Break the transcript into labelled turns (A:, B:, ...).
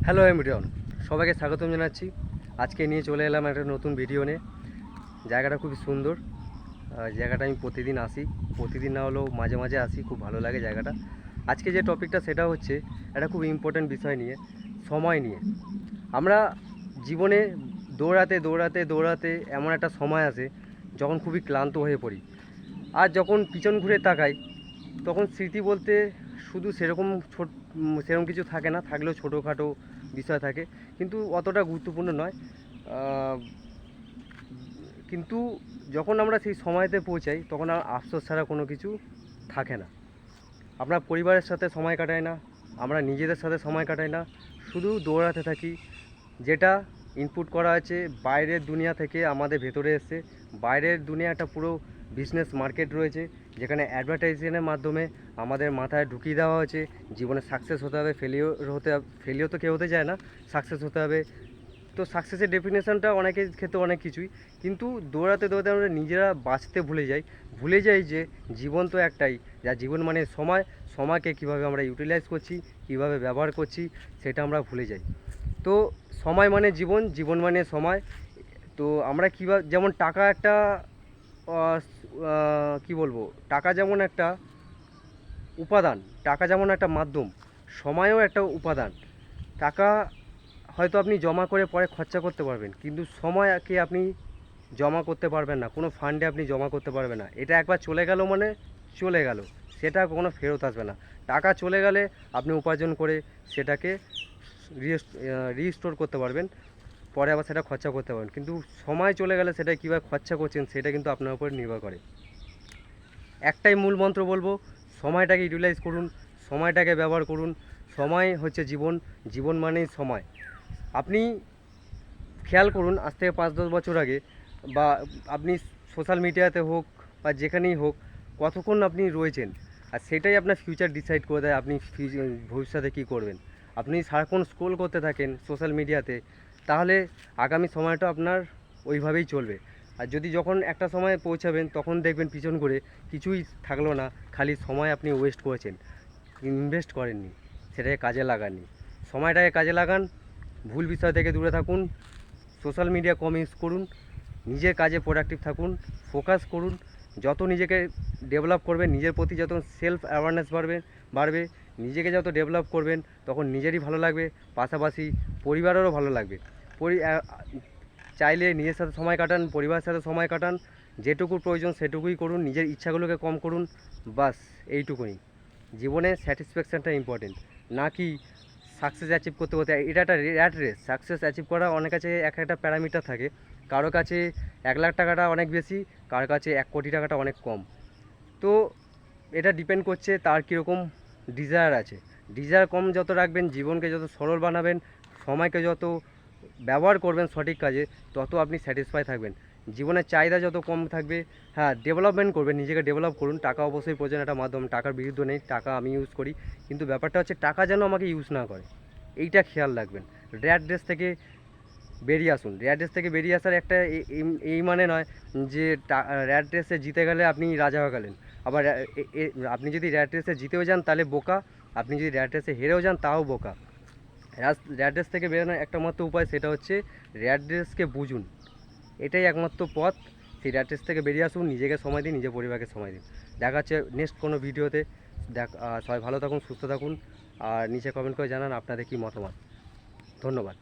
A: Hello everyone, সবাইকে স্বাগতম জানাচ্ছি। আজকে নিয়ে চলে এলাম একটা নতুন ভিডিও নিয়ে। জায়গাটা খুবই সুন্দর। জায়গাটা আমি প্রতিদিন আসি, প্রতিদিন না হলেও মাঝে মাঝে আসি, খুব ভালো লাগে জায়গাটা। আজকে যে টপিকটা সেটা হচ্ছে একটা খুব ইম্পর্ট্যান্ট বিষয় নিয়ে, সময় নিয়ে। আমরা জীবনে দৌড়াতে দৌড়াতে দৌড়াতে এমন একটা সময় আসে যখন খুবই ক্লান্ত হয়ে পড়ি। আর যখন পিছন ঘুরে তাকাই তখন স্মৃতি বলতে শুধু সেরকম কিছু থাকে না, থাকলেও ছোটোখাটো বিষয় থাকে, কিন্তু অতটা গুরুত্বপূর্ণ নয়। আহ, কিন্তু যখন আমরা সেই সময়তে পৌঁছাই তখন আর আফসোস ছাড়া কোনো কিছু থাকে না। আমরা পরিবারের সাথে সময় কাটাই না, আমরা নিজেদের সাথে সময় কাটাই না, শুধু দৌড়াতে থাকি। যেটা ইনপুট করা আছে বাইরের দুনিয়া থেকে আমাদের ভেতরে এসছে। বাইরের দুনিয়া একটা পুরো বিজনেস মার্কেট রয়েছে, যেখানে অ্যাডভার্টাইজিংয়ের মাধ্যমে আমাদের মাথায় ঢুকিয়ে দেওয়া হয়েছে জীবনে সাকসেস হতে হবে, ফেলিওর তো কেউ হতে চায় না, সাকসেস হতে হবে। তো সাকসেসের ডেফিনেশনটা অনেকের ক্ষেত্রে অনেক কিছুই, কিন্তু দৌড়াতে দৌড়াতে আমরা নিজেরা বাঁচতে ভুলে যাই যে জীবন তো একটাই, যা জীবন মানে সময়কে কীভাবে আমরা ইউটিলাইজ করছি, কীভাবে ব্যবহার করছি, সেটা আমরা ভুলে যাই। তো সময় মানে জীবন, জীবন মানে সময়। তো আমরা কীভাবে, যেমন টাকা একটা কী বলবো, টাকা যেমন একটা উপাদান, টাকা যেমন একটা মাধ্যম, সময়ও একটা উপাদান। টাকা হয়তো আপনি জমা করে পরে খরচা করতে পারবেন, কিন্তু সময়কে আপনি জমা করতে পারবেন না, কোনো ফান্ডে আপনি জমা করতে পারবেন না। এটা একবার চলে গেল মানে চলে গেল, সেটা কখনো ফেরত আসবে না। টাকা চলে গেলে আপনি উপার্জন করে সেটাকে রিস্টোর করতে পারবেন, পরে আবার সেটা খরচা করতে পারবেন, কিন্তু সময় চলে গেলে সেটা কীভাবে খরচা করছেন সেটা কিন্তু আপনার উপর নির্ভর করে। একটাই মূল মন্ত্র বলবো, সময়টাকে ইউটিলাইজ করুন, সময়টাকে ব্যবহার করুন। সময় হচ্ছে জীবন, জীবন মানেই সময়। আপনি খেয়াল করুন, আজ থেকে 5-10 বছর আগে, বা আপনি সোশ্যাল মিডিয়াতে হোক বা যেখানেই হোক, কতক্ষণ আপনি রয়েছেন, আর সেটাই আপনার ফিউচার ডিসাইড করে দেয় আপনি ভবিষ্যতে কী করবেন। আপনি সারাক্ষণ স্ক্রোল করতে থাকেন সোশ্যাল মিডিয়াতে, তাহলে আগামী সময়টা আপনার ওইভাবেই চলবে। আর যদি যখন একটা সময় পৌঁছাবেন তখন দেখবেন পিছন করে কিছুই থাকলো না, খালি সময় আপনি ওয়েস্ট করেছেন, ইনভেস্ট করেননি, সেটাকে কাজে লাগাননি। সময়টাকে কাজে লাগান, ভুল বিষয় থেকে দূরে থাকুন, সোশ্যাল মিডিয়া কম ইউজ করুন, নিজের কাজে প্রোডাক্টিভ থাকুন, ফোকাস করুন। যত নিজেকে ডেভেলপ করবেন, নিজের প্রতি যত সেলফ অ্যাওয়ারনেস বাড়বে, নিজেকে যত ডেভেলপ করবেন তখন নিজেরই ভালো লাগবে, পাশাপাশি পরিবারেরও ভালো লাগবে। চাইলে নিজের সাথে সময় কাটান, পরিবারের সাথে সময় কাটান, যেটুকু প্রয়োজন সেটুকুই করুন, নিজের ইচ্ছাগুলোকে কম করুন, বাস এইটুকুনি। জীবনে স্যাটিসফ্যাকশানটা ইম্পর্টেন্ট, না কি সাকসেস অ্যাচিভ করতে এটা একটা র্যাট রেস। সাকসেস অ্যাচিভ করা অনেক কাছে এক একটা প্যারামিটার থাকে, কারো কাছে 1 লাখ টাকাটা অনেক বেশি, কারো কাছে 1 কোটি টাকাটা অনেক কম। তো এটা ডিপেন্ড করছে তার কীরকম ডিজায়ার আছে। ডিজায়ার কম যত রাখবেন, জীবনকে যত সরল বানাবেন, সময়কে যত ব্যবহার করবেন সঠিক কাজে, তত আপনি স্যাটিসফাই থাকবেন। জীবনের চাহিদা যত কম থাকবে, হ্যাঁ ডেভেলপমেন্ট করবেন, নিজেকে ডেভেলপ করুন। টাকা অবশ্যই প্রয়োজন, একটা মাধ্যম, টাকার বিরুদ্ধে নেই, টাকা আমি ইউজ করি, কিন্তু ব্যাপারটা হচ্ছে টাকা যেন আমাকে ইউজ না করে, এইটা খেয়াল রাখবেন। র্যাট রেস থেকে বেরিয়ে আসুন। র্যাট রেস থেকে বেরিয়ে আসার একটা এই মানে নয় যে র্যাট রেসে জিতে গেলে আপনি রাজা হয়ে গেলেন। আবার আপনি যদি র্যাট রেসে জিতেও যান তাহলে বোকা, আপনি যদি র্যাট রেসে হেরেও যান তাও বোকা। র্যাট রেস থেকে বেরোনোর একটা মাত্র উপায়, সেটা হচ্ছে র্যাট রেসকে বুঝুন, এটাই একমাত্র পথ। সেই র্যাট রেস থেকে বেরিয়ে আসুন, নিজেকে সময় দিন, নিজের পরিবারকে সময় দিন। দেখা হচ্ছে নেক্সট কোনো ভিডিওতে। সবাই ভালো থাকুন, সুস্থ থাকুন, আর নিচে কমেন্ট করে জানান আপনাদের কী মতামত। ধন্যবাদ।